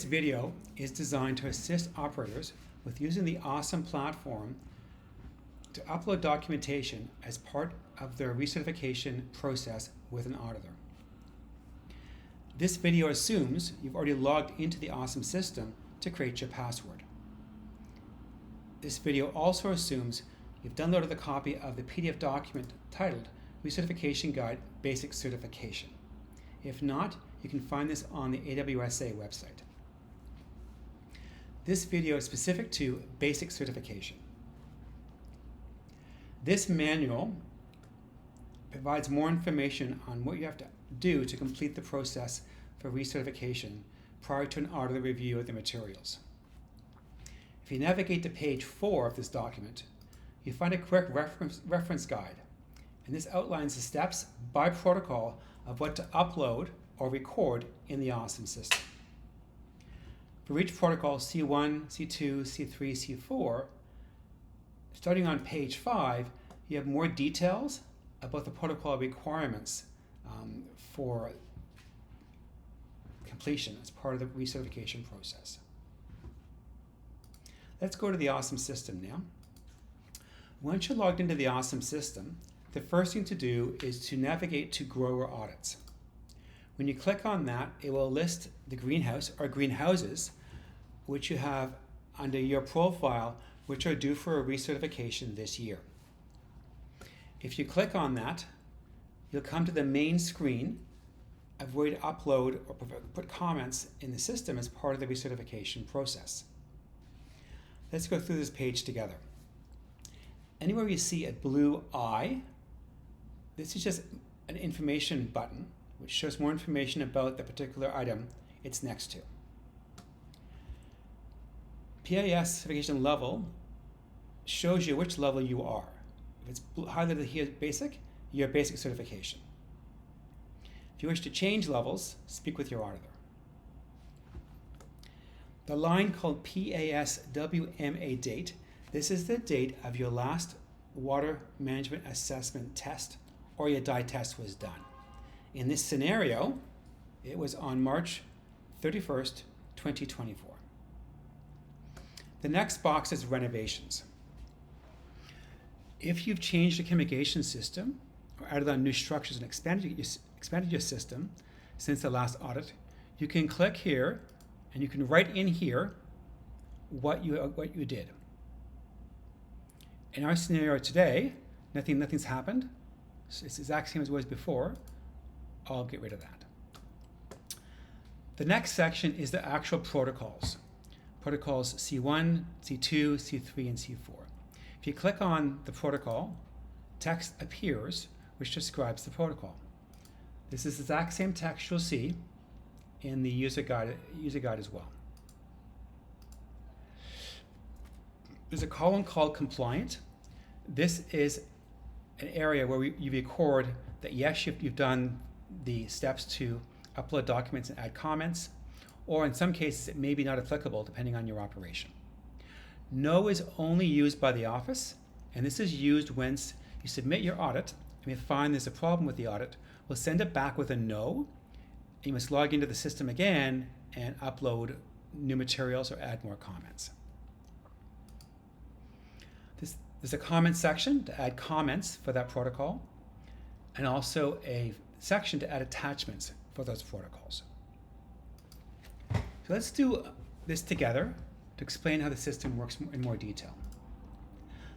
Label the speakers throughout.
Speaker 1: This video is designed to assist operators with using the AWSOME platform to upload documentation as part of their recertification process with an auditor. This video assumes you've already logged into the AWSOME system to create your password. This video also assumes you've downloaded a copy of the PDF document titled Recertification Guide Basic Certification. If not, you can find this on the AWSA website. This video is specific to basic certification. This manual provides more information on what you have to do to complete the process for recertification prior to an auditor review of the materials. If you navigate to page 4 of this document, you find a quick reference guide, and this outlines the steps by protocol of what to upload or record in the AWSOME system. For each protocol, C1, C2, C3, C4, starting on page 5, you have more details about the protocol requirements for completion as part of the recertification process. Let's go to the AWSOME system now. Once you're logged into the AWSOME system, the first thing to do is to navigate to Grower Audits. When you click on that, it will list the greenhouse or greenhouses which you have under your profile, which are due for a recertification this year. If you click on that, you'll come to the main screen of where to upload or put comments in the system as part of the recertification process. Let's go through this page together. Anywhere you see a blue eye, this is just an information button which shows more information about the particular item it's next to. PAS certification level shows you which level you are. If it's highlighted here basic, you're basic certification. If you wish to change levels, speak with your auditor. The line called PASWMA date, this is the date of your last water management assessment test or your DI test was done. In this scenario, it was on March 31st, 2024. The next box is renovations. If you've changed the communication system or added on new structures and expanded your system since the last audit, you can click here and you can write in here what you did. In our scenario today, nothing's happened. It's the exact same as it was before. I'll get rid of that. The next section is the actual protocols. Protocols C1, C2, C3, and C4. If you click on the protocol, text appears which describes the protocol. This is the exact same text you'll see in the user guide as well. There's a column called compliant. This is an area where you record that yes, you've done the steps to upload documents and add comments, or in some cases it may be not applicable depending on your operation. No is only used by the office, and this is used once you submit your audit and we find there's a problem with the audit. We'll send it back with a no. You must log into the system again and upload new materials or add more comments. There's a comment section to add comments for that protocol, and also a section to add attachments for those protocols. So let's do this together to explain how the system works in more detail.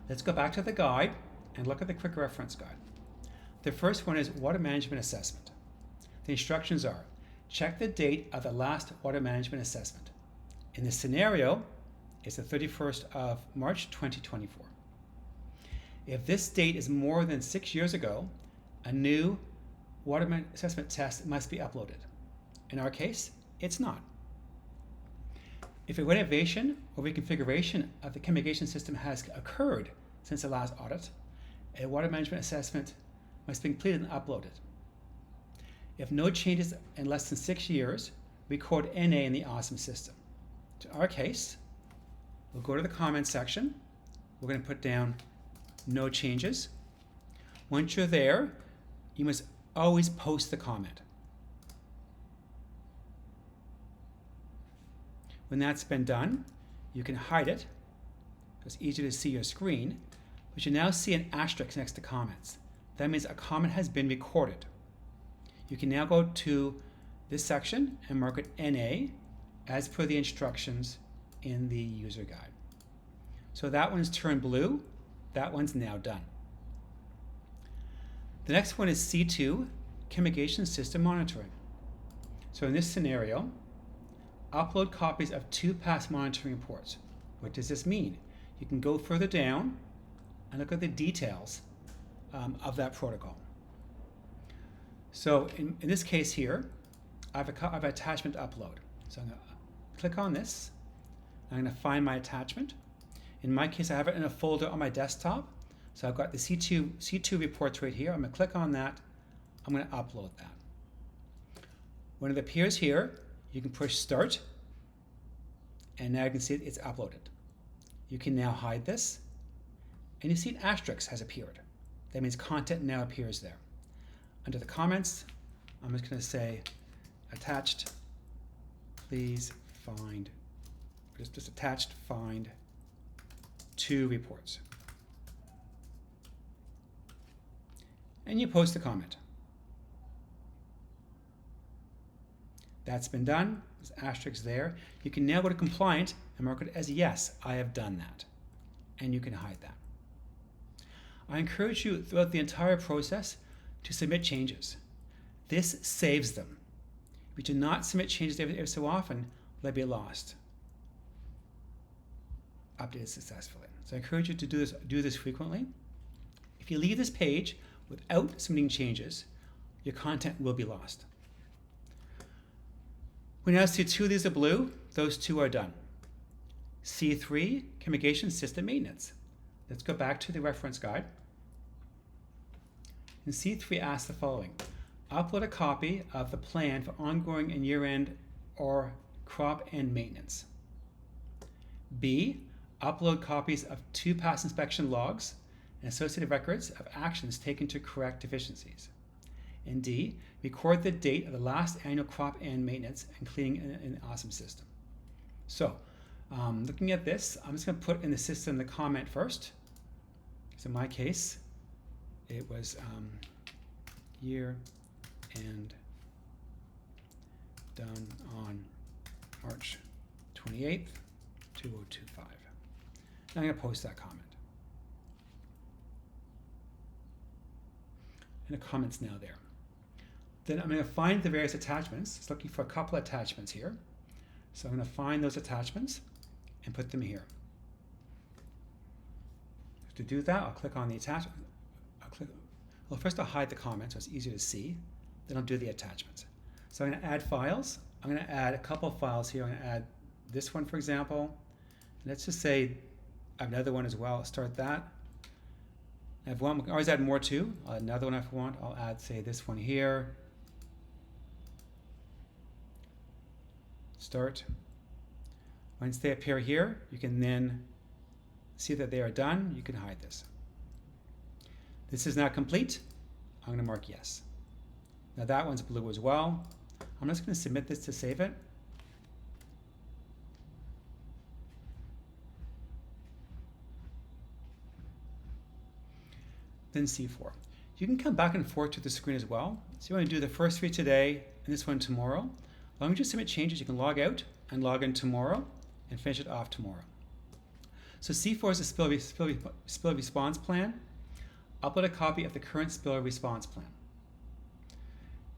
Speaker 1: Let's go back to the guide and look at the quick reference guide. The first one is water management assessment. The instructions are: check the date of the last water management assessment. In this scenario, it's the 31st of March 2024. If this date is more than 6 years ago, a new water assessment test must be uploaded. In our case, it's not. If a renovation or reconfiguration of the communication system has occurred since the last audit, a water management assessment must be completed and uploaded. If no changes in less than 6 years, record NA in the AWSOME system. In our case, we'll go to the comments section. We're going to put down no changes. Once you're there, you must always post the comment. When that's been done, you can hide it. It's easier to see your screen, but you now see an asterisk next to comments. That means a comment has been recorded. You can now go to this section and mark it NA as per the instructions in the user guide. So that one's turned blue. That one's now done. The next one is C2, Communication System Monitoring. So in this scenario, upload copies of 2 past monitoring reports. What does this mean? You can go further down and look at the details of that protocol. So in this case here, I have an attachment to upload. So I'm going to click on this. I'm going to find my attachment. In my case, I have it in a folder on my desktop. So I've got the C2 reports right here. I'm going to click on that. I'm going to upload that. When it appears here, you can push start. And now you can see it's uploaded. You can now hide this. And you see an asterisk has appeared. That means content now appears there. Under the comments, I'm just going to say attached, please find, just attached, find 2 reports. And you post the comment. That's been done. There's asterisk there. You can now go to compliant and mark it as yes, I have done that. And you can hide that. I encourage you throughout the entire process to submit changes. This saves them. If you do not submit changes every so often, they'll be lost. Updated successfully. So I encourage you to do this frequently. If you leave this page without submitting changes, your content will be lost. We now see 2 of these are blue. Those 2 are done. C3, Communication System Maintenance. Let's go back to the reference guide. And C3 asks the following. Upload a copy of the plan for ongoing and year-end or crop end maintenance. B, upload copies of 2 past inspection logs and associated records of actions taken to correct deficiencies. And D, record the date of the last annual crop end maintenance and cleaning in the AWSOME system. So, looking at this, I'm just going to put in the system the comment first. So in my case, it was year end done on March 28th, 2025. And I'm going to post that comment. And the comment's now there. Then I'm going to find the various attachments. It's looking for a couple of attachments here. So I'm going to find those attachments and put them here. To do that, I'll click on the attachment. Well, first I'll hide the comment so it's easier to see. Then I'll do the attachments. So I'm going to add files. I'm going to add a couple of files here. I'm going to add this one, for example. Let's just say I have another one as well. I'll start that. I have one. I can always add more too. I'll add another one if I want. I'll add, say, this one here. Start. Once they appear here, you can then see that they are done. You can hide this. This is now complete. I'm going to mark yes. Now that one's blue as well. I'm just going to submit this to save it. Then C4. You can come back and forth to the screen as well. So you want to do the first 3 today and this one tomorrow. As long as you submit changes, you can log out and log in tomorrow and finish it off tomorrow. So C4 is a spill response plan. Upload a copy of the current spill response plan.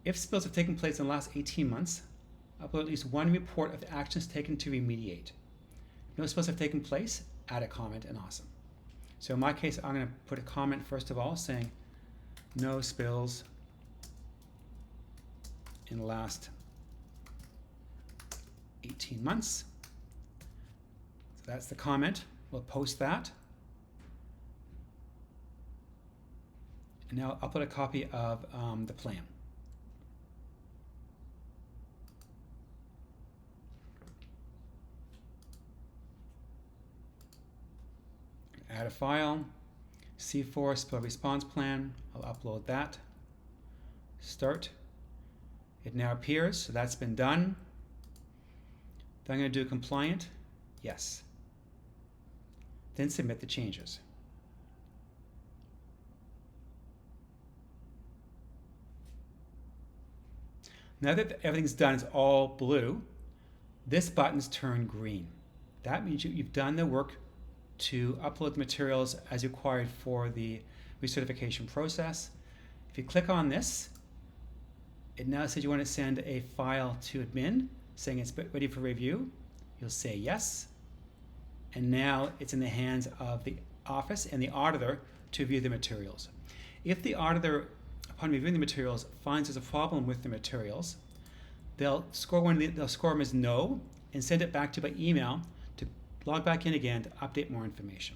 Speaker 1: If spills have taken place in the last 18 months, upload at least 1 report of the actions taken to remediate. If no spills have taken place, add a comment in AWSOME. So in my case, I'm going to put a comment first of all saying no spills in the last 18 months. So that's the comment. We'll post that. And now I'll put a copy of the plan. Add a file, C4 spill response plan. I'll upload that. Start. It now appears, so that's been done. Then I'm going to do compliant, yes. Then submit the changes. Now that everything's done, it's all blue, this button's turned green. That means you've done the work to upload the materials as required for the recertification process. If you click on this, it now says you want to send a file to admin saying it's ready for review. You'll say yes. And now it's in the hands of the office and the auditor to view the materials. If the auditor, upon reviewing the materials, finds there's a problem with the materials, they'll score them as no and send it back to by email to log back in again to update more information.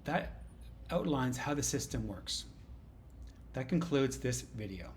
Speaker 1: That outlines how the system works. That concludes this video.